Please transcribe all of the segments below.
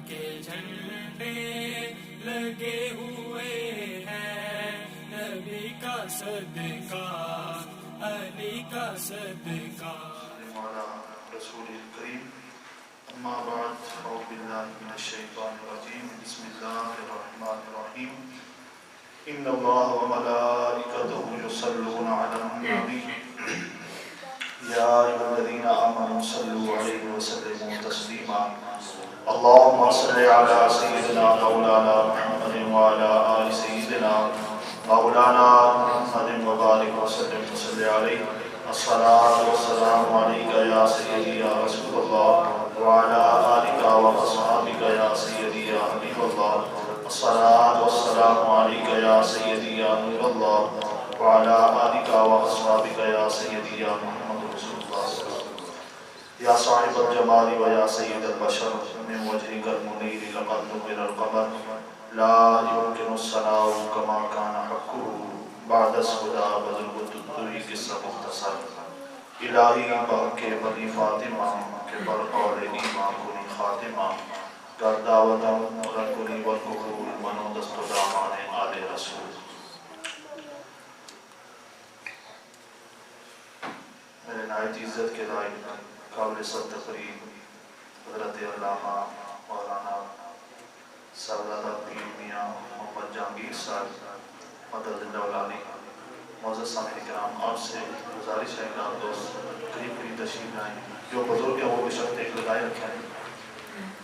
کے جھنڈے لگے ہوئے ہیں، نبی کا صدقہ علی کا صدقہ۔ رسول الکریم اما بعد، اعوذ باللہ من الشیطان الرجیم، بسم اللہ الرحمن الرحیم۔ ان اللہ وملائکتہ یصلون علی النبی یا ایھا الذین آمنوا صلوا علیہ وسلموا تسلیما۔ اللهم صل علی سیدنا مولانا محمد وعلی آل سیدنا مولانا محمد وبارک وسلم وصلی علیہ۔ الصلاۃ والسلام علیک یا سیدی یا رسول اللہ وعلی آلک واصحابک یا سیدی یا حبیب اللہ۔ الصلاۃ والسلام علیک یا سیدی یا نور اللہ وعلی آلک واصحابک یا سیدی یا محمد رسول اللہ صلی اللہ علیہ وسلم۔ یا صاحب الجمال و یا سید البشر، من وجهک المنیر لقد نور القمر، لا يمكن الثناء كما كان حقه بعد الهدى بذل الدری قصہ مختصر۔ الہی بحق بنی فاطمہ کے برقول ایمان کنی خاتمہ، گر دعوتم رکنی والقبول منو دست و دامان آل رسول۔ میرے نہایت عزت کے لائق قابل صد تقریب حضرت علامہ مولانا سردار پیر میاں محمد جہانگیر صاحب مدد اللہ علی، معزز سامعین کرام، آپ سے گزارش ہے کہ آپ دوست قریب قریب تشریف لائیں۔ جو بزرگ ہیں وہ بے شک ایک لگائے رکھیں،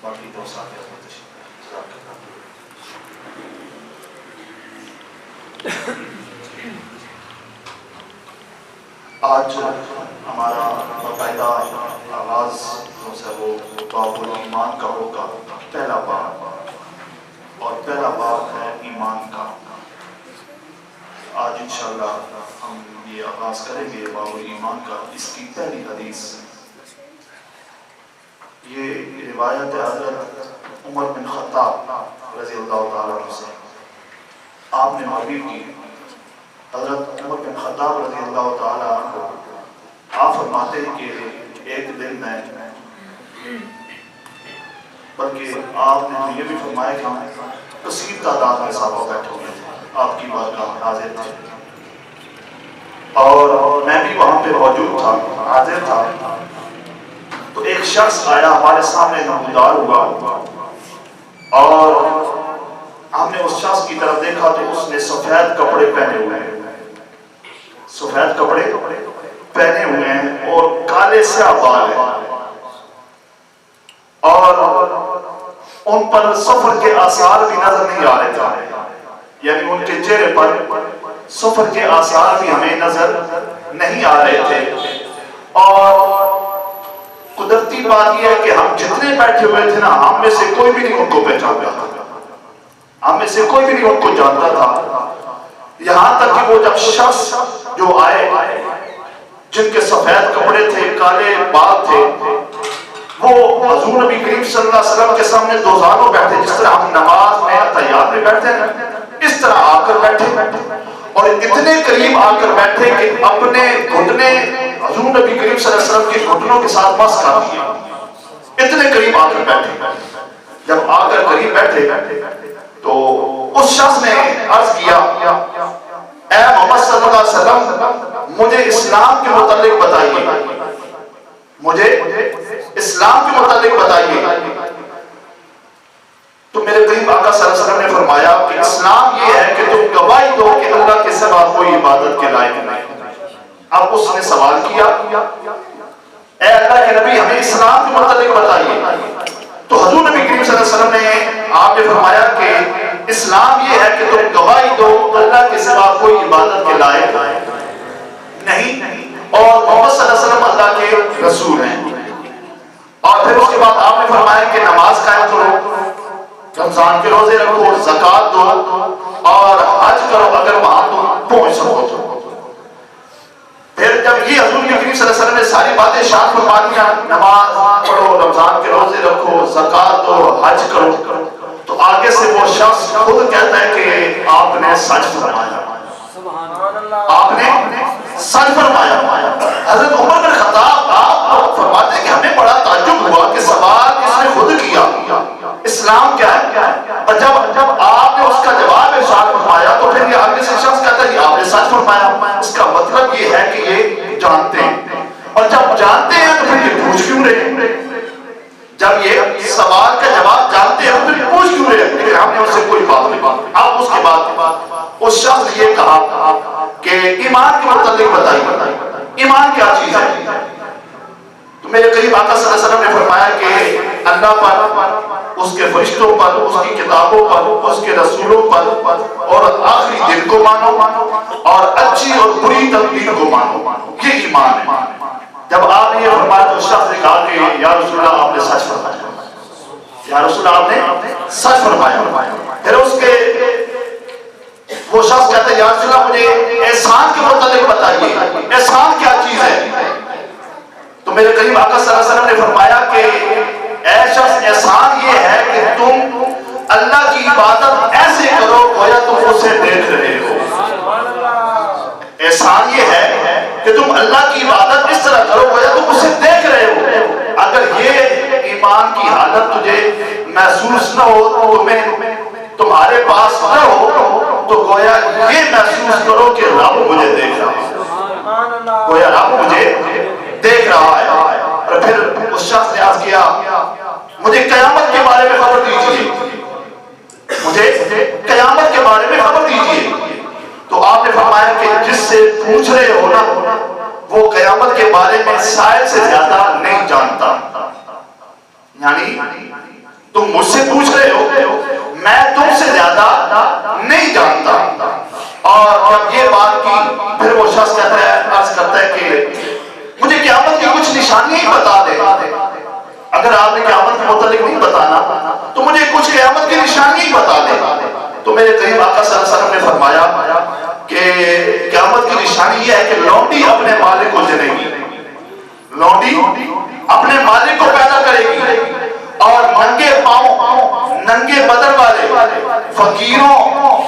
باقی دوست آگے اپنے تشریف لائیں۔ آج ہمارا باقاعدہ آغاز جو سے وہ باب الایمان کا ہوگا، پہلا باب، اور پہلا باب ہے ایمان کا۔ آج انشاءاللہ ہم یہ آغاز کریں گے باب الایمان کا۔ اس کی پہلی حدیث، یہ روایت حضرت عمر بن خطاب رضی اللہ تعالیٰ عنہ سے، آپ نے مروی کی۔ حضرت عمر بن خطاب رضی اللہ تعالیٰ عنہ آپ فرماتے ہیں کہ ایک دن میں، بلکہ آپ نے یہ بھی فرمایا کہ ہم کثیر تعداد میں صحابہ بیٹھے ہوئے تھے، آپ کی بارگاہ میں حاضر تھے، اور میں بھی وہاں پہ موجود تھا، حاضر تھا۔ تو ایک شخص آیا ہمارے سامنے نمودار ہوا، اور ہم نے اس شخص کی طرف دیکھا تو اس نے سفید کپڑے پہنے ہوئے ہیں، سفید کپڑے پہنے ہوئے ہیں اور کالے سیاہ بال ہیں، اور ان پر سفر کے آثار بھی نظر نہیں آ رہے تھے، یعنی ان کے چہرے پر سفر کے آثار بھی ہمیں نظر نہیں آ رہے تھے۔ اور قدرتی بات یہ ہے کہ ہم جتنے بیٹھے ہوئے تھے نا، ہم میں سے کوئی بھی نہیں ان کو پہچانتا تھا، ہم میں سے کوئی بھی نہیں ان کو جانتا تھا۔ یہاں تک کہ وہ جب شخص جو آئے جن کے سفید کپڑے تھے، کالے بال تھے، وہ حضور نبی کریم صلی اللہ علیہ وسلم کے سامنے دو زانوں بیٹھے، جس طرح ہم نماز میں تحیات میں بیٹھتے ہیں اس طرح آ کر بیٹھے، اور اتنے قریب آ کر بیٹھے کہ اپنے گھٹنے حضور نبی کریم صلی اللہ علیہ وسلم کے گھٹنوں کے ساتھ مس کر دیا، اتنے قریب آ کر بیٹھے۔ جب آ کر قریب بیٹھے تو اس شخص نے عرض کیا، اے محمد صلی اللہ علیہ وسلم، مجھے اسلام کے متعلق بتائیے، مجھے اسلام کے متعلق بتائیے۔ تو میرے قریب آقا صلی اللہ علیہ وسلم نے فرمایا کہ اسلام یہ ہے کہ تم گواہی دو کہ اللہ کے سوا کوئی عبادت کے لائق نہیں۔ اب اس نے سوال کیا، اے اللہ کے نبی ہمیں اسلام کے متعلق بتائیے۔ تو حضور نبی کریم صلی اللہ علیہ وسلم نے آپ نے فرمایا کہ اسلام یہ ہے کہ تم گواہی دو اللہ کے سوا کوئی عبادت کے لائق نہیں، اور محمد صلی اللہ علیہ وسلم اللہ کے رسول ہیں۔ اور پھر اس کے بعد آپ نے فرمایا کہ نماز قائم کرو، رمضان کے روزے رکھو، زکوٰۃ دو، اور حج کرو اگر وہاں تم پہنچ سکو تو۔ پھر جب یہ حضور کے کریم صلی اللہ علیہ وسلم نے ساری باتیں ارشاد فرما دیا، نماز پڑھو، رمضان کے روزے رکھو، زکوٰۃ دو، حج کرو، تو آگے سے وہ شخص خود کہتا ہے کہ آپ نے سچ فرمایا، آپ نے سچ فرمایا۔ حضرت عمر بن خطاب آپ فرماتے ہیں کہ ہمیں بڑا تعجب ہوا کہ سوال اس نے خود کیا، اسلام پھر یہ آگے سے شخص کہتا ہے آپ نے سچ فرمایا، اس کا مطلب یہ ہے کہ یہ جانتے ہیں، اور جب جانتے ہیں تو پھر یہ پوچھ کیوں رہے؟ جب یہ سوال کا جواب جانتے ہیں تو پھر پوچھ کیوں رہے؟ لیکن ہم نے اس سے کوئی بات نہیں۔ اب اس کے بعد اس شخص یہ کہا کہ ایمان کے متعلق بتائیے، ایمان کیا چیز ہے؟ تو میرے قریب آقا صلی اللہ علیہ وسلم نے فرمایا کہ اللہ پر، اس کے فرشتوں پر، اس کی کتابوں پر، اس کے رسولوں پر، اور آخری دن کو مانو، اور اچھی اور بری تقدیر کو مانو، یہ ایمان ہے۔ جب آپ نے یہ فرمایا تو شخص نے کہا کہ یا رسول اللہ آپ نے سچ فرمایا، یا رسول اللہ آپ نے سچ فرمایا۔ پھر اس کے وہ شخص کہتا ہے یا رسول اللہ مجھے احسان کے متعلق بتائیے، احسان کیا چیز ہے؟ تو میرے قریب آقا صلی اللہ علیہ وسلم نے فرمایا کہ اے شخص احسان یہ ہے کہ تم اللہ کی عبادت ایسے کرو گویا تم اسے دیکھ رہے ہو۔ احسان یہ ہے کہ تم اللہ کی عبادت اس طرح کرو گویا تم اسے دیکھ رہے ہو۔ اگر یہ ایمان کی حالت تجھے محسوس نہ ہو، تمہارے پاس نہ ہو، تو گویا یہ محسوس کرو کہ رب مجھے دیکھ رہا ہے، گویا رب مجھے دیکھ رہا ہے۔ اور پھر اس شخص نے عرض کیا مجھے قیامت کے بارے میں خبر دیجیے، مجھے قیامت کے بارے میں خبر دیجیے۔ تو آپ نے فرمایا کہ جس سے پوچھ رہے ہو نا وہ قیامت کے بارے میں شاید سے زیادہ نہیں جانتا، یعنی تم مجھ سے پوچھ رہے ہو، میں تم سے زیادہ نہیں جانتا۔ اور جب یہ بات کی پھر وہ شخص کہتا ہے، عرض کرتا ہے کہ مجھے قیامت کی کچھ نشانیاں بتا دے۔ اگر آپ نے قیامت کے متعلق نہیں بتانا تو مجھے کچھ قیامت کی نشانیاں بتا دے۔ تو میرے قریب آقا صلی اللہ علیہ وسلم نے فرمایا کہ قیامت کی نشانی یہ ہے کہ لونڈی اپنے مالک کو جنے گی، لونڈی اپنے مالک کو پیدا کرے گی، اور ننگے پاؤں، ننگے بدن والے فقیروں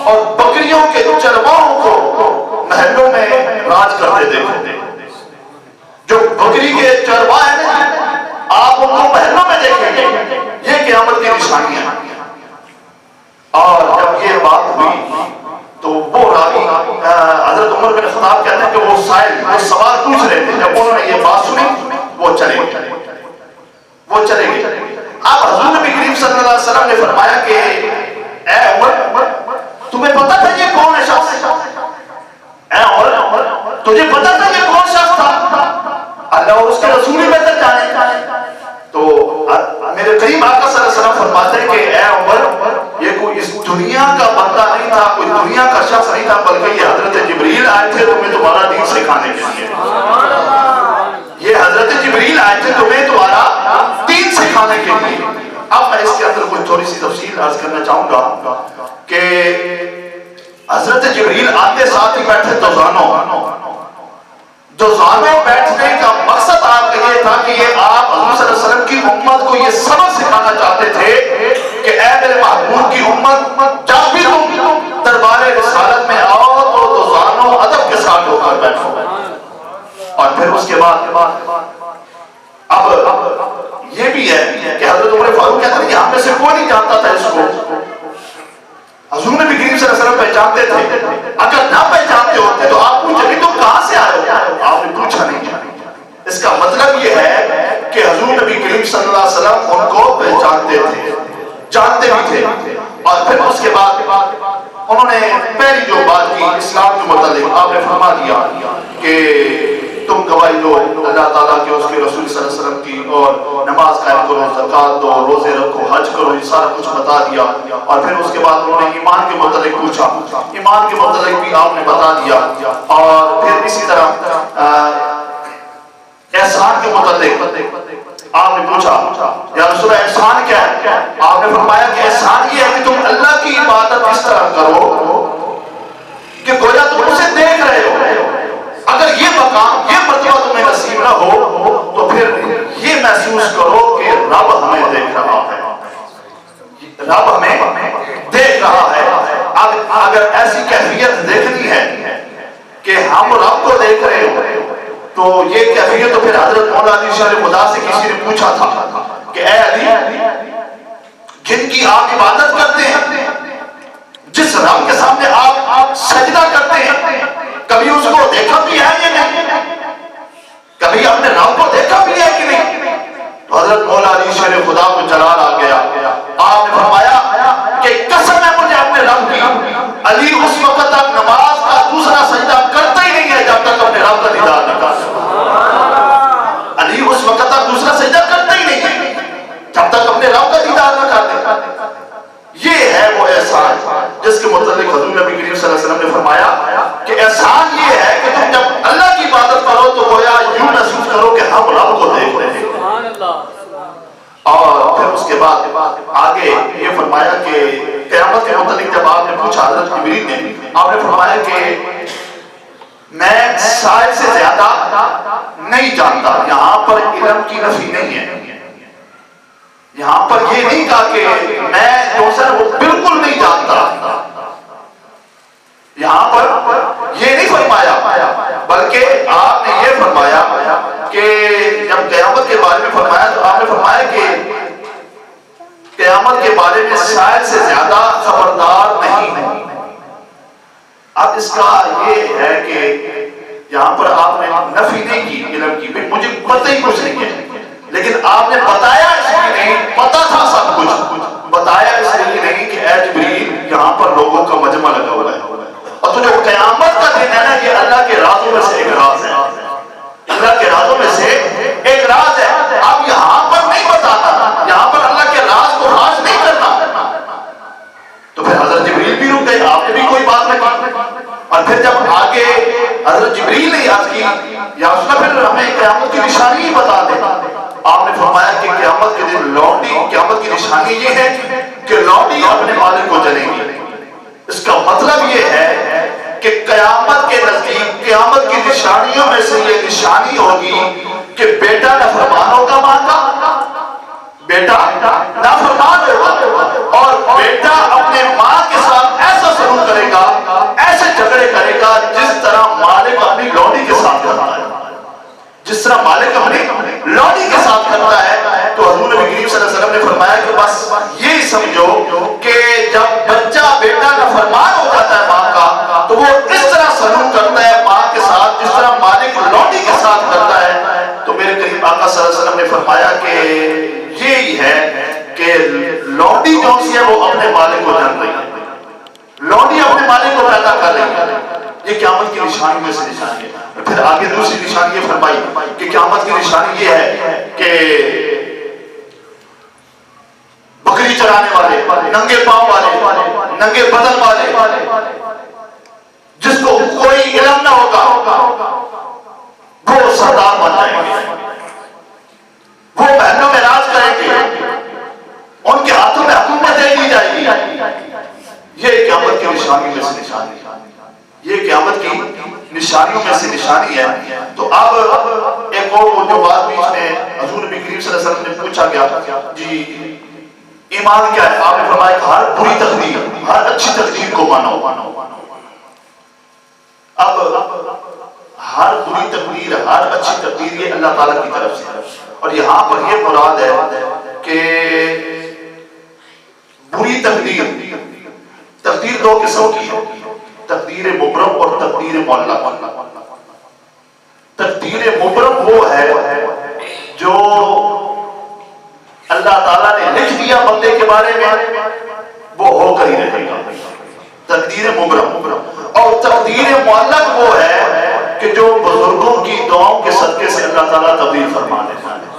اور بکریوں کے چرواہوں کو محلوں میں راج کرتے دیکھو۔ جو بکری کے چرواہ ہیں آپ ان کو محلوں میں دیکھیں گے، یہ قیامت کی نشانیاں ہیں۔ اور جب یہ بات ہوئی تو وہ راوی حضرت عمر بن خطاب کہتے ہیں کہ وہ سائل، وہ سوال پوچھ رہے تھے، جب انہوں نے یہ بات سنی وہ چلے گئے، وہ چلے گئے۔ اب حضور نبی کریم صلی اللہ علیہ وسلم نے فرمایا کہ اے عمر تمہیں پتا تھا یہ کون ہے شخص؟ اے عمر تجھے پتا تھا یہ کون شخص تھا؟ اللہ اور اس کے رسول ہی بہتر جانے۔ تو میرے قریب آقا صلی اللہ علیہ وسلم فرماتے ہیں کہ اے عمر یہ کوئی اس دنیا کا بندہ نہیں تھا، کوئی دنیا کا شخص نہیں تھا، بلکہ یہ حضرت جبریل آئے تھے تمہیں تمہارا دین سکھانے کے لیے۔ یہ حضرت جبریل آئے تھے تمہیں تمہارا دین سکھانے کے لیے۔ اب میں اس کے اندر کچھ تھوڑی سی تفصیل عرض کرنا چاہوں گا کہ حضرت جبریل آتے ساتھ ہی بیٹھے دوزانوں بیٹھنے کا مقصد آپ کا یہ تھا کہ یہ آپ حضور صلی اللہ علیہ وسلم کی امت کو یہ سبق سکھانا چاہتے تھے کہ اے میرے محبوب کی امت جب بھی تم دربار رسالت میں آؤ تو دوزانوں ادب کے ساتھ ہو کر بیٹھو۔ اور پھر اس کے بعد اب یہ بھی ہے کہ حضرت عمر فاروق کہتے ہیں کہ ہم میں سے کوئی نہیں جانتا تھا اس کو، حضور نبی کریم صلی اللہ علیہ وسلم پہچانتے تھے، اگر نہ پہچانتے ہوتے تو آپ پوچھیں کہ تم کہاں سے آئے ہو؟ آپ نے پوچھا نہیں۔ اس کا مطلب یہ ہے کہ حضور نبی کریم صلی اللہ علیہ وسلم ان کو پہچانتے تھے، جانتے بھی تھے۔ اور پھر اس کے بعد انہوں نے پہلی جو بات کی اسلام کے متعلق آپ نے فرما دیا کہ تم گواہی دو اللہ تعالیٰ کے، اس کے رسول صلی اللہ علیہ وسلم کی، اور نماز قائم کرو، زکوٰۃ دو، روزے رکھو، حج کرو، یہ سارا کچھ بتا دیا۔ اور پھر اس کے بعد انہوں نے ایمان کے متعلق پوچھا، ایمان کے متعلق بھی آپ نے بتا دیا۔ اور پھر اسی طرح احسان کے متعلق آپ نے پوچھا یا رسول اللہ احسان کیا ہے؟ آپ نے فرمایا کہ احسان یہ ہے کہ تم اللہ کی عبادت اس طرح کرو کہ گویا تم اسے دیکھ رہے ہو۔ اگر یہ مقام، یہ مرتبہ تمہیں نصیب نہ ہو تو پھر یہ محسوس کرو کہ رب ہمیں دیکھ رہا ہے، رب ہمیں دیکھ رہا ہے۔ اگر ایسی کیفیت دیکھنی ہے کہ ہم رب کو دیکھ رہے ہو تو یہ کیفیت تو پھر حضرت مولا علی شاہ خدا سے کسی نے پوچھا تھا کہ اے علی جن کی آپ عبادت کرتے ہیں، جس رب کے سامنے آپ کبھی اس کو دیکھا بھی ہے یا نہیں؟ کبھی اپنے رب کو دیکھا بھی ہے کہ نہیں؟ تو حضرت مولا علی شیر خدا کو جلال آ گیا. آپ نے فرمایا کہ قسم ہے مجھے اپنے رب کی، علی اس وقت تک نماز کا دوسرا سجدہ کرتا ہی نہیں ہے جب تک اپنے رب کا دیدار نہ کر لے. علی اس وقت تک دوسرا سجدہ کرتا ہی نہیں ہے جب تک اپنے رب کا دیدار نہ کر دے. یہ ہے وہ احسان جس کے متعلق حضور نبی کریم صلی اللہ علیہ وسلم نے فرمایا کہ احسان یہ ہے کہ تم جب اللہ کی عبادت کرو تو گویا یوں محسوس کرو کہ ہم رب کو دیکھ رہے ہیں. اور پھر اس کے بعد آگے یہ فرمایا کہ قیامت کے متعلق جب آپ نے پوچھا حضرت جبریل نے، آپ نے فرمایا کہ میں سائے سے زیادہ نہیں جانتا. یہاں پر علم کی نفی نہیں ہے، یہاں پر یہ نہیں کہا کہ میں جو سر وہ بالکل نہیں جانتا. یہاں پر یہ نہیں فرمایا، بلکہ آپ نے یہ فرمایا کہ جب قیامت کے بارے میں فرمایا تو آپ نے فرمایا کہ قیامت کے بارے میں شاید سے زیادہ خبردار نہیں ہے. اب اس کا یہ ہے کہ یہاں پر آپ نے نفی نہیں کی علم کی، مجھے پتہ ہی کچھ نہیں ہے، لیکن آپ نے بتایا اس لیے نہیں، پتہ تھا سب کچھ، بتایا اس لیے نہیں کہ اے جبریل یہاں پر لوگوں کا مجمع لگا ہوا ہے. اور تو جو قیامت کا دن ہے نا، یہ اللہ کے رازوں میں سے ایک راز ہے، اللہ کے رازوں میں سے ایک راز ہے. اب یہاں پر نہیں بتانا، یہاں پر اللہ کے راز کو فاش نہیں کرنا. تو پھر حضرت جبریل بھی رک گئے، آپ نے بھی کوئی بات نہیں. اور پھر جب آگے حضرت جبریل نے یاد کی یا اس نے پھر ہمیں قیامت کی نشانی ہی بتا دے. آپ نے فرمایا کہ قیامت کے دن لوٹی، قیامت کی نشانی یہ ہے کہ لوٹی اپنے مالک کو جلے گی. اس کا مطلب یہ ہے کہ قیامت کے نزدیک قیامت کی نشانیوں میں سے یہ نشانی ہوگی کہ بیٹا نافرمان ہوگا ماں کا، بیٹا نافرمان ہوگا، اور بیٹا اپنے ماں کے ساتھ ایسا سلوک کرے گا، ایسے جھگڑے کرے گا جس طرح مالک اپنی لوڈی کے ساتھ کرتا ہے، جس طرح مالک اپنی لوڈی کے ساتھ کرتا ہے. تو حضور نبی کریم صلی اللہ علیہ وسلم نے فرمایا کہ بس یہ سمجھو کہ جب بچہ بیٹا نافرمان ہو جاتا ہے ماں کا تو وہ اس طرح سلوک کرتا ہے ماں کے ساتھ جس طرح مالک لوڈی کے ساتھ کرتا ہے. تو میرے قریب آقا صلی اللہ علیہ وسلم نے فرمایا کہ یہی ہے کہ لوڈی جو سی ہے وہ اپنے مالک کو جان رہی ہے، لوڈی اپنے مالک کو پیدا کر رہی ہے. یہ قیامت کی نشانی میں سے نشانی ہے. پھر آگے دوسری نشانی یہ فرمائی کہ قیامت کی نشانی یہ ہے کہ بکری چرانے والے، ننگے پاؤں والے، ننگے بدن والے، جس کو کوئی علم نہ ہوگا وہ سردار بن جائیں گے، وہ بہنوں میں راج کریں گے، ان کے ہاتھوں میں حکومت دے دی جائے گی. یہ قیامت کی نشانی میں سے نشانی ہے، یہ قیامت کی نشانیوں میں سے نشانی ہے. تو اب ایک اور جو بات بیچ میں حضور نبی کریم صلی اللہ علیہ وسلم نے پوچھا گیا جی ایمان کیا ہے؟ آپ نے فرمایا کہ ہر بری تقدیر، ہر اچھی تقدیر کو مانو. اب ہر بری تقدیر، ہر اچھی تقدیر یہ اللہ تعالیٰ کی طرف سے ہے. اور یہاں پر یہ مراد ہے کہ بری تقدیر، تقدیر دو قسم کی ہے، تقدیر مبرم اور تقدیر معلق. تقدیر مبرم وہ ہے جو اللہ تعالیٰ نے لکھ دیا بندے کے بارے میں، وہ ہو کر ہی رہے گا، تقدیر مبرم. اور تقدیر معلق وہ ہے کہ جو بزرگوں کی دعاؤں کے صدقے سے اللہ تعالیٰ تبدیل فرما دیتا ہے،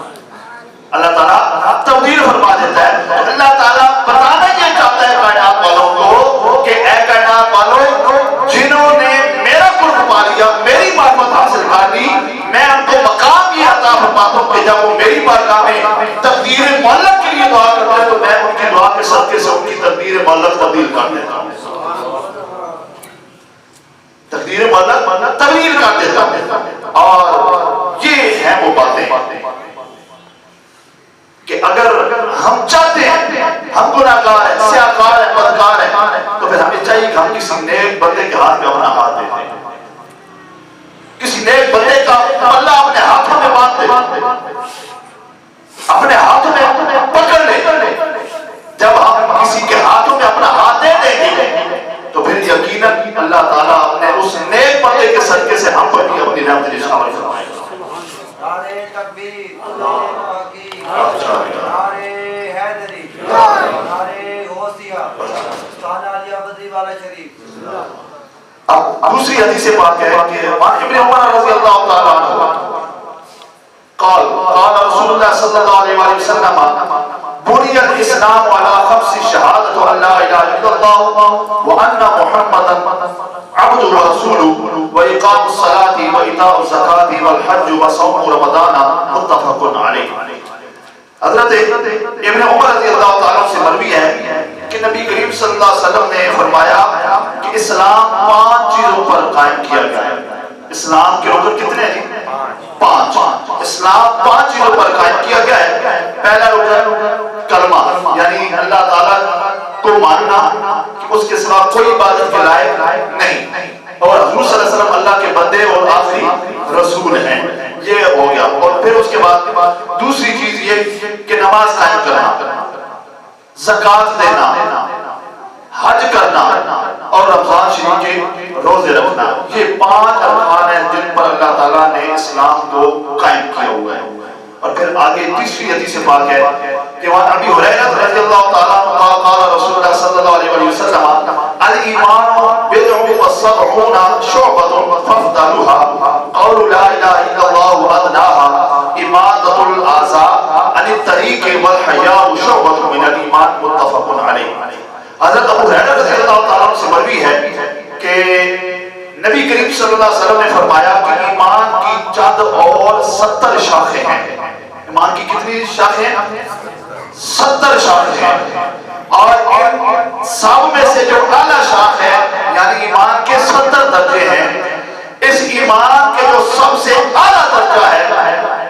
اللہ تعالیٰ تبدیل فرما دیتا ہے. تو اللہ تعالیٰ بتانا یہ چاہتا ہے کائنات والوں کو کہ اے کائنات والوں، جنہوں نے میرا قرب پا لیا، میری معرفت حاصل کر لی، میں ان کو مقام یہ عطا فرماتا ہوں کہ جب وہ میری بارگاہ میں تقدیر معلق کے لیے دعا کرتے ہیں تو میں ان کی دعا کے صدقے سے ان کی تقدیر معلق تبدیل کر دیتا ہوں، تقدیر معلق تبدیل کر دیتا ہوں. اور یہ ہیں وہ باتیں کہ اگر ہم چاہتے ہیں، ہم گناہگار ہیں، سیاہکار ہیں، بدکار ہیں، تو پھر ہمیں چاہیے کہ ہم کسی نیک بندے کے ہاتھ میں اپنا ہاتھ دے دیں، کسی نیک بندے کا اللہ اپنے ہاتھوں میں باندھ دے، اپنے ہاتھوں میں پکڑ لے. جب ہم کسی کے ہاتھوں میں اپنا ہاتھ دے دیں گے تو پھر یقیناً اللہ تعالیٰ اپنے اس نیک بندے کے اب دوسری حدیث پاک ہے کہ وعن ابن عمر رضی اللہ تعالی عنہ قال قال رسول اللہ صلی اللہ علیہ وآلہ وسلم بني الاسلام على خمس شهادة ان لا اله الا الله وان محمدا عبده ورسوله واقام الصلاة وايتاء الزكاة والحج وصوم رمضان متفق علیہ. حضرت ابن عمر رضی اللہ تعالیٰ سے مروی ہے کہ نبی کریم صلی اللہ علیہ وسلم نے فرمایا کہ اسلام 5 چیزوں پر قائم کیا گیا ہے. اسلام کے رکن کتنے ہیں؟ 5. اسلام 5 چیزوں پر قائم کیا گیا ہے. پہلا رکن کلمہ، یعنی اللہ تعالیٰ کو ماننا کہ اس کے سوا کوئی عبادت کے لائق نہیں، اور حضور صلی اللہ علیہ وسلم اللہ کے بندے اور آخری رسول ہیں. یہ ہو گیا. اور پھر اس کے بعد دوسری چیز یہ کہ نماز قائم کرنا، زکوٰۃ دینا، حج کرنا اور رمضان شریف کے روزے رکھنا. یہ 5 ارکان ہیں جن پر اللہ تعالیٰ نے اسلام کو قائم کیا ہوا ہے. اور پھر آگے تیسری حدیث پاک ہے کہ وعن ابی ہریرہ رضی اللہ تعالیٰ عنہ قال رسول اللہ صلی اللہ علیہ وسلم الایمان بضع وسبعون شعبۃ فافضلوها قول لا الہ الا اللہ وادناها اماطۃ الاذى عن الطریق والحیاء شعبۃ من الایمان متفق علیہ. حضرت ابو ہریرہ رضی اللہ تعالیٰ عنہ سے مروی ہے کہ نبی کریم صلی اللہ علیہ وسلم نے فرمایا کہ ایمان کی چند اور 70 شاخیں ہیں. ایمان کی کتنی شاخیں ہیں؟ 70 شاخیں ہیں. اور ان سب میں سے جو اعلیٰ شاخ ہے یعنی ایمان کے 70 درجے ہیں، اس ایمان کے جو سب سے اعلیٰ درجہ ہے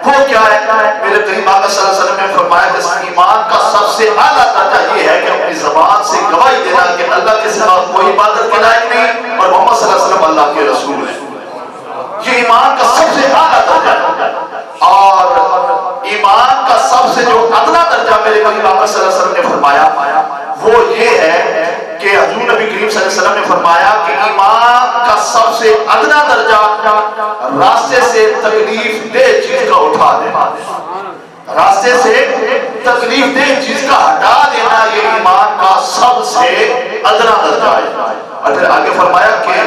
وہ کیا ہے؟ میرے کریم آقا صلی اللہ علیہ وسلم نے فرمایا کہ اس ایمان کا سب سے اعلیٰ درجہ یہ ہے کہ اپنی زبان سے گواہی دینا کہ اللہ کے سوا کوئی عبادت کے لائق نہیں اور محمد صلی اللہ علیہ وسلم اللہ کے رسول ہیں. یہ ایمان کا سب سے اعلیٰ درجہ ہے. اور ایمان کا سب سے جو ادنا درجہ میرے کریم آقا صلی اللہ علیہ وسلم نے فرمایا وہ یہ ہے کہ حضور نبی کریم صلی اللہ علیہ وسلم نے فرمایا کہ ایمان کا سب سے ادنا درجہ راستے سے تکلیف دہ چیز کا اٹھا دینا، راستے سے تکلیف دہ چیز کا ہٹا دینا، یہ ایمان کا سب سے ادنا درجہ ہے. اور پھر آگے فرمایا کہ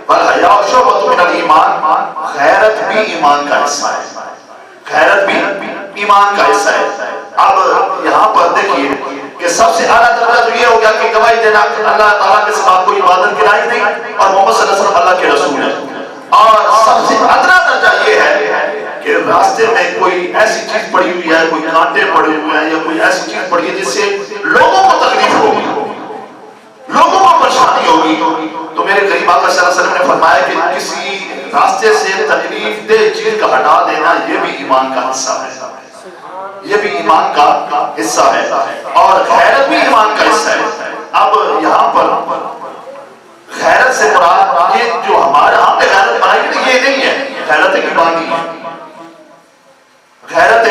والحیاء شعبۃ من الایمان، غیرت بھی ایمان کا حصہ ہے. غیرت بھی ایمان کا حصہ ہے. اب یہاں پر دیکھیے کہ سب سے اعلیٰ درجہ تو یہ ہو گیا کہ گواہی دینا کہ اللہ تعالیٰ کے سوا کوئی عبادت کے لائق نہیں اور محمد صلی اللہ علیہ وسلم اللہ کے رسول ہیں. اور سب سے ادنا درجہ یہ ہے کہ راستے میں کوئی ایسی چیز پڑی ہوئی ہے، کوئی کانٹے پڑے ہوئے ہیں یا کوئی ایسی چیز پڑی ہے جس سے لوگوں کو تکلیف ہوگی، لوگوں کو پریشانی ہوگی، تو میرے قریب آقا صلی اللہ علیہ وسلم نے فرمایا کہ کسی راستے سے تکلیف دہ چیز کا ہٹا دینا یہ بھی ایمان کا حصہ ہے، یہ بھی ایمان کا حصہ ہے. اور غیرت بھی ایمان کا حصہ ہے. اب یہاں پر غیرت سے مراد یہ جو ہمارے ہم نے غیرت بنائی یہ نہیں ہے، غیرت ایمانی ہے، غیرت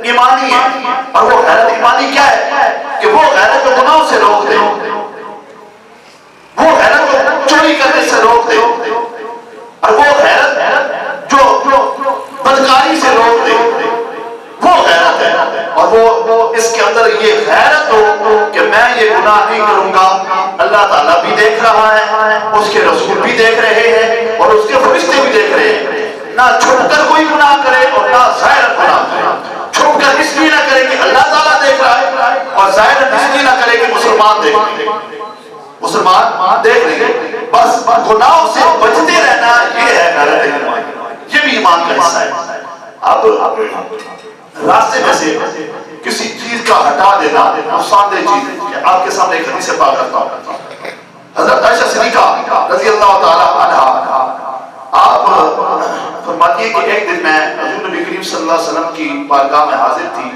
ایمانی ہے. اور وہ غیرت ایمانی کیا ہے کہ وہ غیرت جو گناہوں سے روک دے، وہ غیرت جو چوری کرنے سے روک دے، اور وہ غیرت جو بدکاری سے روک دے، وہ غیرت ہے. اور وہ اس کے اندر یہ غیرت ہو کہ میں یہ گناہ نہیں کروں گا، اللہ تعالیٰ بھی دیکھ رہا ہے، اس کے رسول بھی دیکھ رہے ہیں اور اس کے فرشتے بھی دیکھ رہے ہیں. نہ چھپ کر کوئی گناہ کرے اور نہ ظاہر گناہ کرے. چھپ کر اس لیے نہ کرے کہ اللہ تعالیٰ دیکھ رہا ہے اور ظاہر اس لیے نہ کرے کہ مسلمان دیکھ رہے ہیں، مسلمان دیکھ رہے ہیں. بس گناہوں سے بچتے رہنا یہ ہے غیرت ایمان، یہ بھی ایمان کا حصہ ہے. اب راستے میں سے کسی چیز کا ہٹا دینا نقصان دہ چیز. آپ کے سامنے ایک حدیث پاک رکھتا ہوں. حضرت عائشہ صدیقہ رضی اللہ تعالی عنہا آپ فرماتی ہے کہ ایک دن میں حضور نبی کریم صلی اللہ علیہ وسلم کی بارگاہ میں حاضر تھی.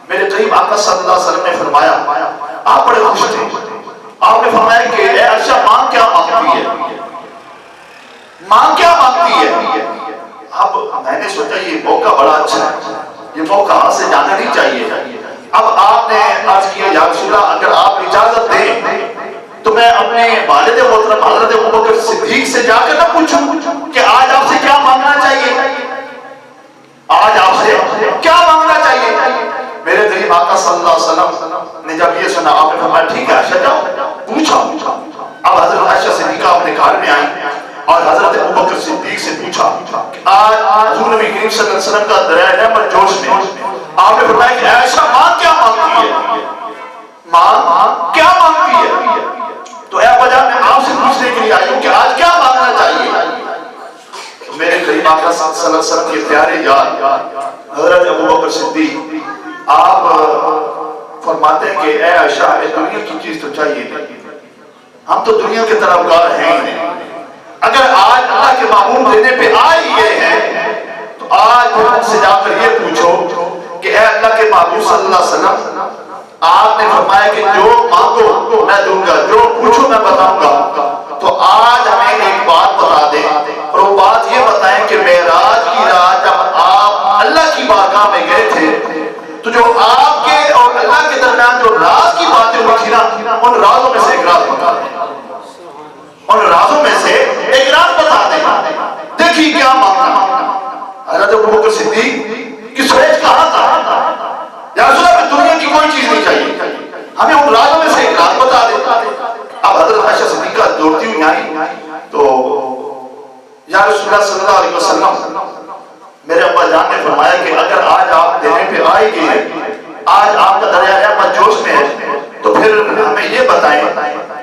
میرے قریب آقا صلی اللہ علیہ وسلم نے فرمایا آپ بڑے خوش تھے. آپ نے فرمایا کہ اے عائشہ ماں کیا مانگتی ہے، ماں کیا مانگتی ہے. اب میں نے سوچا یہ موقع بڑا اچھا ہے، یہ موقع ہاتھ سے جانا نہیں چاہیے. اب آپ نے عرض کیا یا رسول اللہ اگر آپ اجازت دیں تو میں اپنے والد محترم حضرت ابوبکر صدیق سے جا کر نہ پوچھوں کہ آج آپ سے کیا مانگنا چاہیے، آج آپ سے کیا مانگنا چاہیے. میرے قریب آقا صلی اللہ علیہ وسلم نے جب یہ سنا آپ نے فرمایا ٹھیک ہے عائشہ جاؤ پوچھا. اب حضرت عائشہ صدیقہ ماں کیا مانگتی ہے؟ تو اے ابا جان میں آپ سے پوچھنے کے لیے آئی ہوں کہ آج کیا مانگنا چاہیے؟ تو میرے قریب آقا صلی اللہ علیہ وسلم کے پیارے یار حضرت ابو بکر صدیق آپ فرماتے ہیں کہ اے عائشہ ہمیں دنیا کی چیز تو چاہیے نہیں، ہم تو دنیا کے طرفدار ہیں نہیں، اگر آج اللہ کے معمول دینے پہ آئے یہ ہیں تو آج پھر ان سے جا کر یہ پوچھو کہ اے اللہ کے معمول صلی اللہ علیہ وسلم آپ نے فرمایا کہ جو مانگو میں دوں گا، جو پوچھو میں بتاؤں گا، تو آج ہمیں ایک بات بتا دیں اور وہ بات یہ بتائیں کہ معراج کی رات جب آپ اللہ کی بارگاہ میں گئے تھے تو جو آپ کے اور اللہ کے درمیان جو راز کی باتیں ہوئی تھی نا، ان رازوں میں سے ایک راز بتا دیں، ان رازوں میں سے ایک راز بتا دیں، دیکھیے کیا مانگنا۔ حضرت ابو بکر صدیق کی سوچ کہاں تھا؟ یا رسول اللہ دنیا کی کوئی چیز نہیں چاہیے، ہمیں ان رازوں میں سے ایک راز بتا دیں۔ اب حضرت عائشہ صدیقہ دوڑتی ہوئی آئی تو یا رسول اللہ صلی اللہ علیہ وسلم میرے ابا جان نے فرمایا کہ اگر آج آپ دینے پہ آئے گئے، آج آپ کا دریا رحمت جوش میں ہے، تو پھر ہمیں یہ بتائیں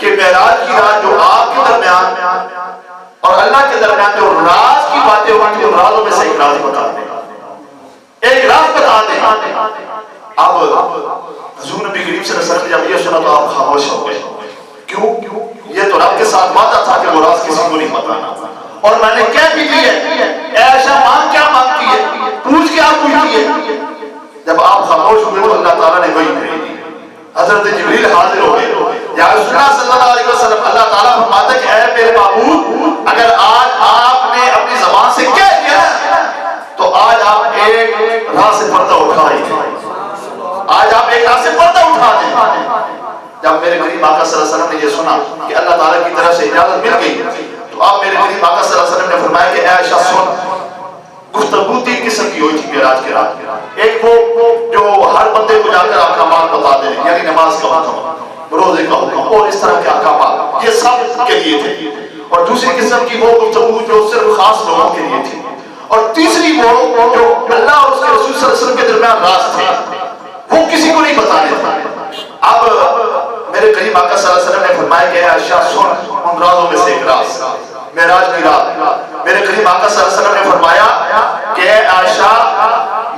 کہ معراج کی رات جو آپ کے درمیان اور اللہ کے درمیان جو راز کی باتیں ہوئی تھی ان رازوں میں سے ایک راز بتا دیں، ایک راز بتا دیں۔ اب حضور نبی کریم صلی اللہ علیہ وسلم جب یہ سنا تو آپ خاموش ہو گئے، کیوں؟ یہ تو رب کے ساتھ وعدہ تھا کہ وہ راز کسی کو نہیں بتانا، اور میں نے کہہ بھی دی ہے اے عائشہ مانگ کیا مانگتی ہے، پوچھ کیا پوچھتی ہے۔ جب آپ خاموش ہوئے تو اللہ تعالیٰ نے وحی بھیجی، حضرت جبریل حاضر ہو گئے، یا رسول اللہ صلی اللہ علیہ وسلم اللہ تعالیٰ فرماتا ہے کہ اے میرے معبود اگر آج آپ نے اپنی زبان سے کہہ دیا تو آج آپ ایک راہ سے پردہ اٹھائیں، آج آپ ایک راہ سے پردہ اٹھا دیں۔ جب میرے قریب آقا صلی اللہ علیہ وسلم نے یہ سنا کہ اللہ تعالیٰ کی طرف سے اجازت مل گئی تو آپ میرے قریب آقا صلی اللہ علیہ وسلم نے فرمایا کہ اے عائشہ سن، گفتگو تین قسم کی ہوئی تھی معراج کے رات۔ ایک وہ جو ہر بندے کو جا کر احکامات بتا دیں، یعنی نماز کا حکم، روزے کا حکم اور اس طرح کے احکامات، یہ سب کے لیے تھے۔ اور دوسری قسم کی وہ گفتگو جو صرف خاص لوگوں کے لیے تھی، اور تیسری وہ جو اللہ اور اس کے رسول صلی اللہ علیہ وسلم کے درمیان راز تھے، وہ کسی کو نہیں بتانے تھے۔ اب میرے قریب آقا صلی اللہ علیہ وسلم نے فرمایا کہ عائشہ سن، ان رازوں میں سے ایک راز معراج کی رات۔ میرے قریب آقا صلی اللہ علیہ وسلم نے فرمایا کہ اے عائشہ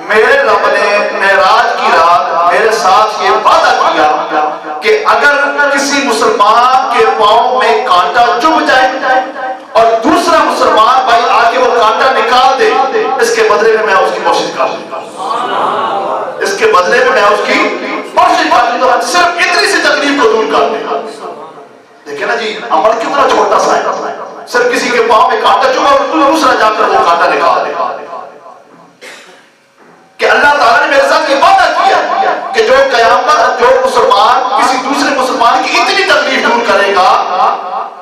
میرے رب نے معراج کی رات میرے ساتھ یہ وعدہ کیا کہ اگر کسی مسلمان کے پاؤں میں کانٹا چبھ جائے اور دوسرا مسلمان بھائی آگے وہ کانٹا نکال دے، اس کے بدلے میں اس کی کوشش کر دوں گا، اس کے بدلے میں اس کی کوشش کر دوں گا، صرف اتنی سی تکلیف کو دور کر دے گا۔ دیکھیں نا جی عمل کتنا چھوٹا سا ہے، صرف کسی کے پاؤں میں کانٹا چبھا اور دوسرا جا کر وہ کانٹا نکال دے کہ اللہ تعالیٰ نے میرے ساتھ یہ وعدہ کیا کہ جو قیامت جو مسلمان کسی دوسرے مسلمان کی اتنی تکلیف دور کرے گا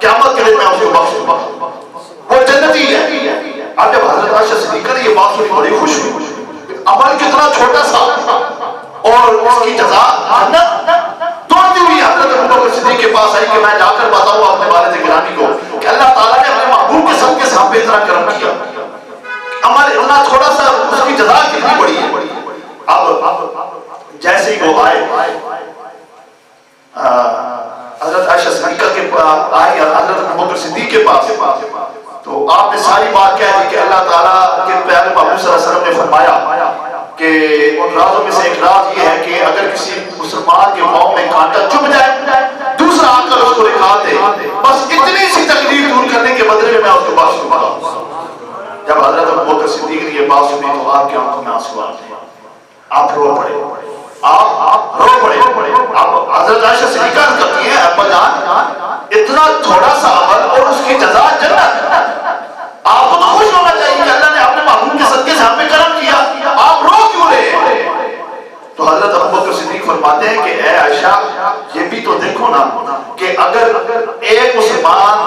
قیامت کے دن میں اس کو بخش دوں گا، وہ جنتی ہے۔ اب جب حضرت عائشہ صدیقہ نے یہ بات سنی بڑی خوش ہوئی، عمل کتنا چھوٹا سا اور اس کی جزا جنت۔ دوڑتی ہوئی حضرت ابو بکر صدیق کے پاس آئی کہ میں جا کر بتاؤں اپنے والد گرامی کو کہ اللہ تعالیٰ نے اپنے محبوب کے سب کے ساتھ اتنا کرم کیا، عمل اتنا تھوڑا سا اس کی جزا کتنی بڑی ہے۔ اب جیسے ہی وہ آئے حضرت عائشہ صدیقہ کے پاس آئے، حضرت ابو بکر صدیق کے پاس، تو آپ نے ساری بات کہہ دی کہ اللہ تعالیٰ کے پیارے محبوب صلی اللہ علیہ وسلم نے فرمایا کہ ان رازوں میں سے ایک راز یہ ہے کہ اگر کسی مسلمان کے پاؤں میں کانٹا چبھ جائے دوسرا آ کر اس کو نکال دے، بس اتنی سی تکلیف دور کرنے کے بدلے میں اس کو بخش دوں گا۔ جب حضرت ابو بکر صدیق نے یہ بات سنی تو آپ کی آنکھوں میں آنسو آ گئے، آپ رو پڑے، آپ رو پڑے۔ اب حضرت عائشہ صدیقہ کرتی ہیں ابا جان اتنا تھوڑا سا عمل اور اس کی جزا جنت، آپ کو تو خوش ہونا چاہیے کہ اللہ نے اپنے محبوب کے صدقے سے ہم پہ کرم کیا، آپ رو کیوں رہے؟ تو حضرت ابو بکر صدیق فرماتے ہیں کہ اے عائشہ یہ بھی تو دیکھو نا کہ اگر ایک مسلمان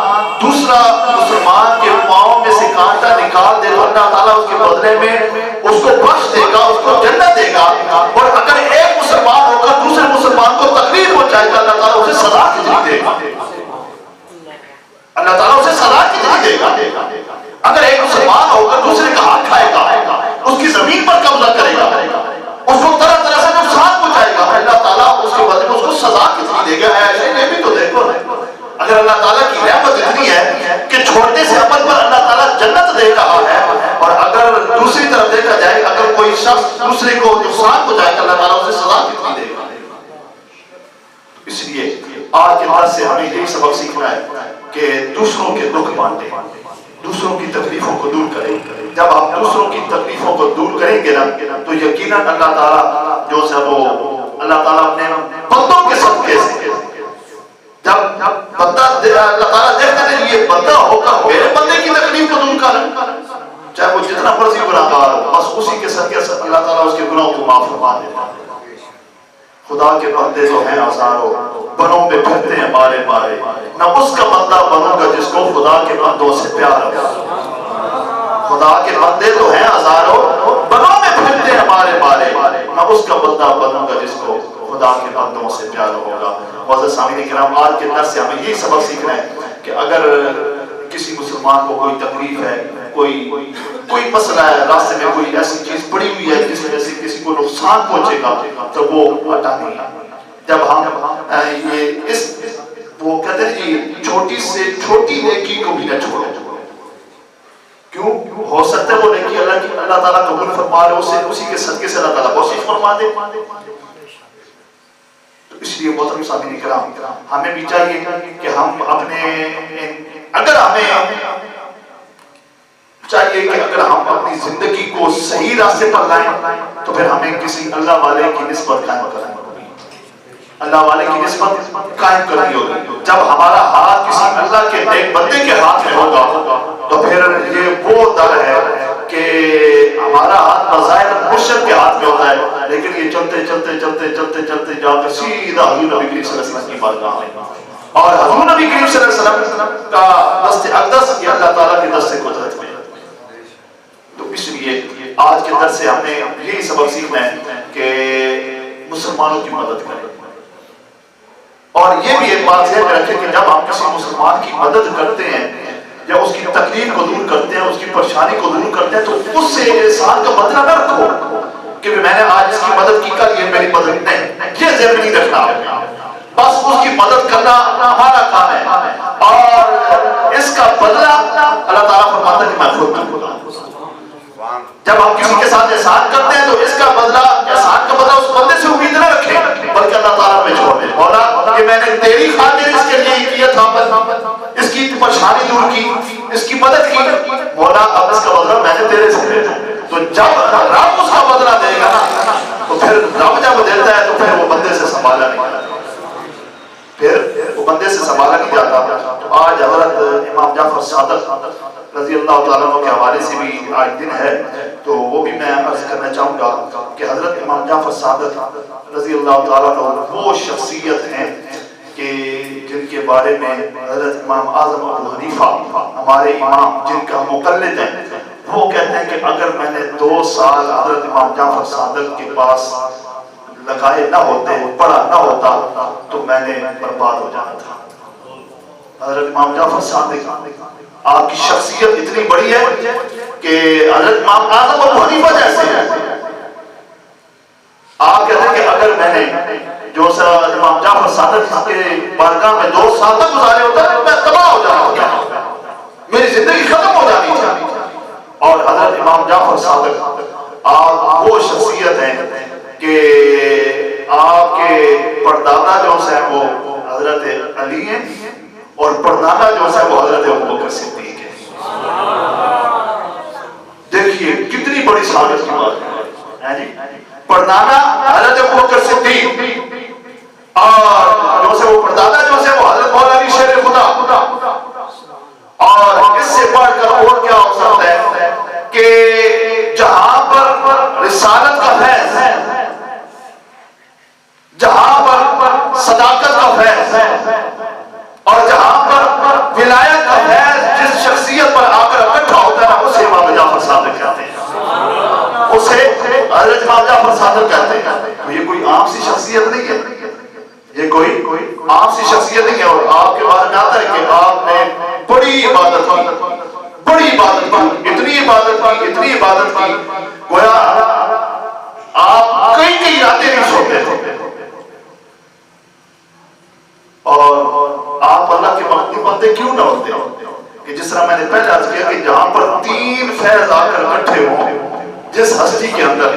دوسرا مسلمان کے پاؤں میں سے کانٹا نکال دے تو اللہ تعالیٰ اس کے بدلے میں اس کو بخش دے گا، اس کو جنت دے گا، اور اگر ایک مسلمان ہو کر دوسرے مسلمان کو تکلیف پہنچائے گا اللہ تعالیٰ اسے سزا کتنی دے گا، اللہ تعالیٰ اسے سزا کتنی دے گا۔ اگر ایک مسلمان ہو کر دوسرے کا حق کھائے گا، اس کی زمین پر قبضہ کرے گا، اس کو طرح طرح سے نقصان پہنچائے گا، اللہ تعالیٰ اس کے بدلے میں اس کو سزا کتنی دے گا؟ یہ بھی تو دیکھو نا، اگر اللہ تعالیٰ کی رحمت اتنی ہے کہ چھوٹے سے عمل پر اللہ تعالیٰ جنت دے رہا ہے، اور اگر دوسری طرف دیکھا جائے اگر کوئی شخص دوسرے کو نقصان پہنچائے اللہ تعالیٰ اسے سزا کتنی دے گا؟ اس لیے آج کے بعد سے ہمیں یہی سبق سیکھنا ہے کہ دوسروں کے دکھ بانٹیں، دوسروں کی تکلیفوں کو دور کریں۔ جب آپ دوسروں کی تکلیفوں کو دور کریں گے نا تو یقیناً اللہ تعالیٰ جو ہے وہ اللہ تعالیٰ اپنے بندوں کے صدقے سے، جب بندہ اللہ تعالیٰ دیکھتا ہے یہ بندہ ہوگا میرے بندے کی تکلیف کو دور کرنا، چاہے وہ جتنا مرضی گناہگار ہو، بس اسی کے صدقے سے اللہ تعالیٰ اس کے گناہوں کو معاف فرما دیتا ہے۔ خدا کے بندے تو ہیں ہزاروں، بنوں میں پھرتے ہیں بارے بارے، نہ اس کا بندہ بنوں گا جس کو خدا کے بندوں سے پیار ہو۔ خدا کے بندے تو ہیں ہزاروں، بنوں میں پھرتے ہیں بارے بارے، نہ اس کا بندہ بنوں گا جس کو خدا کے بندوں سے پیار ہوگا۔ معزز سامعین کرام، آج کے درس سے ہمیں یہی سبق سیکھنا ہے کہ اگر کسی مسلمان کو کوئی تکلیف ہے، کوئی مسئلہ ہے، راستے میں کوئی ایسی چیز پڑی ہوئی ہے جس وجہ سے کسی کو نقصان پہنچے گا تو وہ ہٹا نہیں۔ جب ہم وہ کہتے ہیں کہ چھوٹی سے چھوٹی نیکی کو بھی نہ چھوڑو، کیوں؟ ہو سکتا ہے وہ نیکی اللہ تعالیٰ قبول فرما رہے، اسی کے صدقے سے اللہ تعالیٰ بخشش فرما دے۔ اس لیے محترم سامعین کرام، ہمیں بھی چاہیے کہ ہم اگر ہم اپنی زندگی کو صحیح راستے پر لائیں تو پھر ہمیں کسی اللہ والے کی نسبت قائم کرنی ہوگی، اللہ والے کی نسبت قائم کرنی ہوگی۔ جب ہمارا ہاتھ کسی اللہ کے نیک بندے کے ہاتھ میں ہوگا تو پھر یہ وہ در ہے کہ ہمارا ہاتھ بظاہر مشرک کے ہاتھ میں ہوتا ہے، لیکن یہ چلتے چلتے چلتے چلتے چلتے جا کر سیدھا حضور نبی کریم صلی اللہ علیہ وسلم کی بارگاہ میں، اور حضور نبی کریم صلی اللہ علیہ وسلم کا دست اقدس یہ اللہ تعالیٰ کے دست قدرت میں۔ تو اس لیے آج کے درس سے ہم نے یہی سبق سیکھنا ہے کہ مسلمانوں کی مدد کریں، اور یہ بھی ایک بات ذہن میں رکھیں کہ جب آپ کسی مسلمان کی مدد کرتے ہیں یا اس کی تکلیف کو دور کرتے ہیں، اس کی پریشانی کو دور کرتے ہیں، تو اس سے انسان کا بدلہ نہ رکھو کہ میں نے آج اس کی مدد کی، کل یہ میری مدد نہیں، یہ ذہن میں نہیں رکھنا۔ بس اس کی مدد کرنا ہمارا کام ہے، اور اس کا بدلہ اللہ تعالیٰ فرماتا ہے کہ میں خود دوں گا۔ جب ہم کسی کے ساتھ احسان کرتے ہیں تو اس کا بدلہ، احسان کا بدلہ اس بندے سے امید نہ رکھیں بلکہ اللہ تعالیٰ پہ چھوڑ دیں۔ مولا کہ میں نے تیری خاطر اس کے لیے کیا تھا، اس کی پریشانی دور کی، اس کی مدد کی، مولا اب اس کا بدلہ میں نے تیرے سے لیا۔ تو جب رب اس کا بدلہ دے گا نا تو پھر رب جب دیتا ہے تو پھر وہ بندے سے سنبھالا نہیں جاتا، پھر وہ بندے سے سنبھالا نہیں جاتا۔ تو آج حضرت امام جعفر صادق رضی اللہ تعالیٰ عنہ کے حوالے سے بھی آج دن ہے، تو وہ بھی میں عرض کرنا چاہوں گا کہ حضرت امام جعفر صادق رضی اللہ تعالیٰ عنہ وہ شخصیت ہیں کہ جن کے بارے میں حضرت امام اعظم ابو حنیفہ ہمارے امام جن کا مقلد ہیں، وہ کہتے ہیں کہ اگر میں نے 2 سال حضرت امام جعفر صادق کے پاس لگائے نہ ہوتے، پڑھا نہ ہوتا تو میں نے برباد ہو جانا تھا۔ حضرت امام جعفر صادق آپ کی شخصیت اتنی بڑی ہے کہ حضرت امام اعظم ابو حنیفہ جیسے ہیں۔ آپ کہتے ہیں کہ اگر میں نے جو امام جعفر صادق کے بارگاہ میں 2 سال تک گزارے ہوتا ہے میں تباہ ہو جانا ہوتا، میری زندگی ختم ہو جانی تھی۔ اور حضرت امام جعفر صادق آپ وہ شخصیت ہیں کہ آپ کے پردادا جو ہے وہ حضرت علی ہیں اور پردادا جو ہے وہ حضرت ابوبکر صدیق ہے۔ دیکھیے کتنی بڑی سعادت کی بات ہے جی، پردادا حضرت ابوبکر صدیق اور جو ہے وہ پردادا جو ہے وہ حضرت مولا علی شیر خدا، اور اس سے بڑھ کر اور کیا ہو سکتا ہے کہ جہاں پر رسالت کا فیض، جہاں پر صداقت کا فیض اور جہاں پر ولایت کا فیض جس شخصیت پر آ کر اکٹھا ہوتا ہے اسے امام جعفر صادق کہتے ہیں، اسے حضرت امام جعفر صادق کہتے ہیں۔ یہ کوئی عام سی شخصیت نہیں ہے، یہ کوئی عام سی شخصیت نہیں ہے۔ اور آپ کے بارے میں آتا ہے کہ آپ نے بڑی عبادت کی، بڑی عبادت کی، اتنی عبادت کی، اتنی عبادت کی، گویا آپ کئی راتیں نہیں سوتے تھے۔ اور آپ اللہ کے مقبول بندے کیوں نہ ہوتے کہ جس طرح میں نے پہلے عرض کیا کہ جہاں پر 3 فیض آ کر اکٹھے ہوں، جس ہستی کے اندر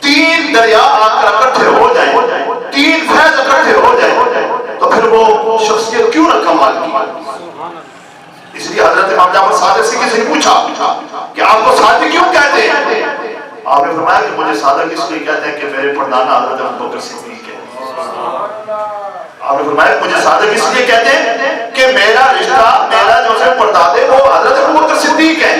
3 دریا آ کر اکٹھے ہو جائیں، 3 فیض اکٹھے ہو جائیں، تو پھر وہ شخصیت کیوں نہ کمال کی؟ اس لیے حضرت امام جعفر صادق سے کسی نے پوچھا کہ آپ کو صادق کیوں کہتے ہیں؟ آپ نے فرمایا کہ مجھے صادق اس لیے کہتے ہیں کہ میرے پردادا حضرت ابوبکر صدیق ہے۔ آپ نے فرمایا مجھے صادق اس لیے کہتے ہیں کہ میرا رشتہ، میرا جو سے پردادے وہ حضرت ابوبکر صدیق ہے۔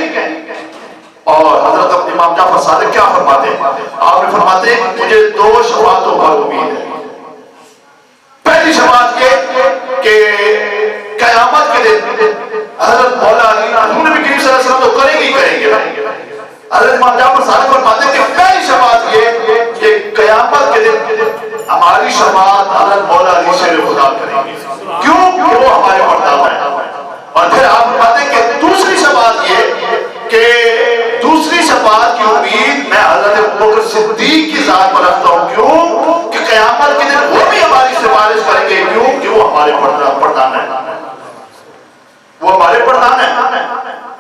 اور حضرت امام جعفر صادق کیا فرماتے ہیں؟ آپ نے فرماتے ہیں مجھے 2 شفاعتوں پر امید ہے۔ پہلی شفاعت یہ کہ قیامت کے دن حضرت مولا علی حضور نبی کریم صلی اللہ علیہ وسلم تو کریں گے۔ حضرت امام جعفر صادق فرماتے ہیں کہ پہلی شفاعت یہ کہ قیامت کے دن ہماری شفاعت حضرت مولا علی شیر خدا کریں گے، کیوں کہ وہ ہمارے پردادا ہیں۔ اور پھر آپ فرماتے ہیں کہ دوسری شفاعت یہ کہ دوسری شفاعت کی امید میں حضرت ابوبکر صدیق کی ذات پر رکھتا ہوں، کیوں کہ قیامت کے دن وہ بھی ہماری سفارش کریں گے، کیوں کہ وہ ہمارے پردادا ہیں، وہ ہمارے پردادا ہیں۔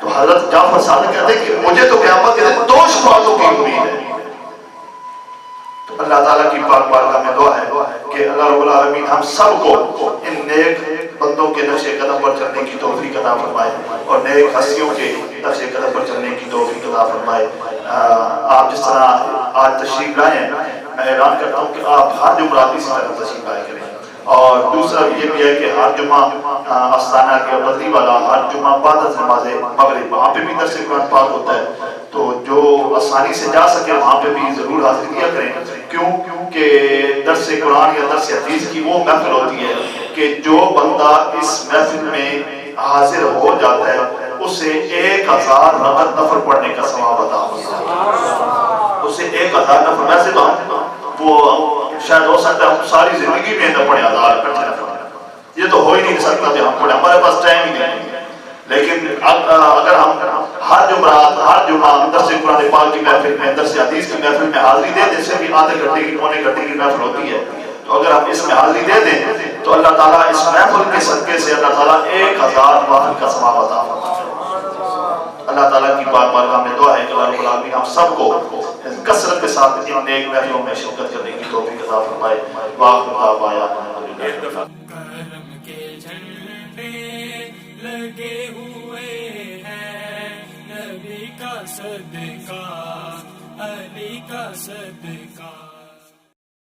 تو حضرت جعفر صادق کہتے ہیں کہ مجھے تو قیامت کے دن 2 شفاعتوں کی امید ہے۔ تو اللہ تعالیٰ کی پاک بارگاہ میں دعا ہے کہ اللہ رب العالمین ہم سب کو ان نیک بندوں کے نقش قدم پر چلنے کی توفیق عطا فرمائے اور نیک ہستیوں کے نقش قدم پر چلنے کی توفیق عطا فرمائے۔ آپ جس طرح آج تشریف لائے ہیں، میں اعلان کرتا ہوں کہ آپ ہر جمعرات اسی طرح تشریف لائے کریں۔ اور دوسرا یہ بھی ہے کہ ہر جمعہ آستانہ کے بدلی والا ہر جمعہ بعد از نماز مغرب وہاں پہ بھی درس قرآن پاک ہوتا ہے، تو جو آسانی سے جا سکے وہاں پہ بھی ضرور حاضری دیا کریں۔ کیوں کہ درس قرآن یا درس حدیث کی وہ محفل ہوتی ہے کہ جو بندہ اس محفل میں حاضر ہو جاتا ہے اسے 1000 رکعت نفل پڑھنے کا ثواب عطا ہوتا ہے، اسے 1000 نفل۔ ویسے تو وہ شاید ہو سکتا ہے ہم ساری زندگی میں نہ پڑھیں 1000 نفل، یہ تو ہو ہی نہیں سکتا کہ ہم پڑھیں، ہمارے پاس ٹائم ہی نہیں۔ لیکن اگر ہم ہر جمعہ درس قرآن پاک کی محفل میں، درس حدیث کی محفل میں حاضری دے دیں، اس سے بھی آدھے گھنٹے کی پونے گھنٹے کی محفل ہوتی ہے، تو اگر ہم اس میں حاضری دے دیں تو اللہ تعالیٰ اس محفل کے صدقے سے اللہ تعالیٰ 1000 محفل کا ثواب عطا فرمائے۔ اللہ تعالیٰ کی پاک بارگاہ میں دعا ہے کہ اللہ رب العالمین ہم سب کو کثرت کے ساتھ ان نیک محفلوں میں شرکت کرنے کی توفیق عطا فرمائے۔ واخر دعوانا کرم کے جھنڈے لگے ہوئے ہیں، نبی کا صدقہ، علی کا صدقہ۔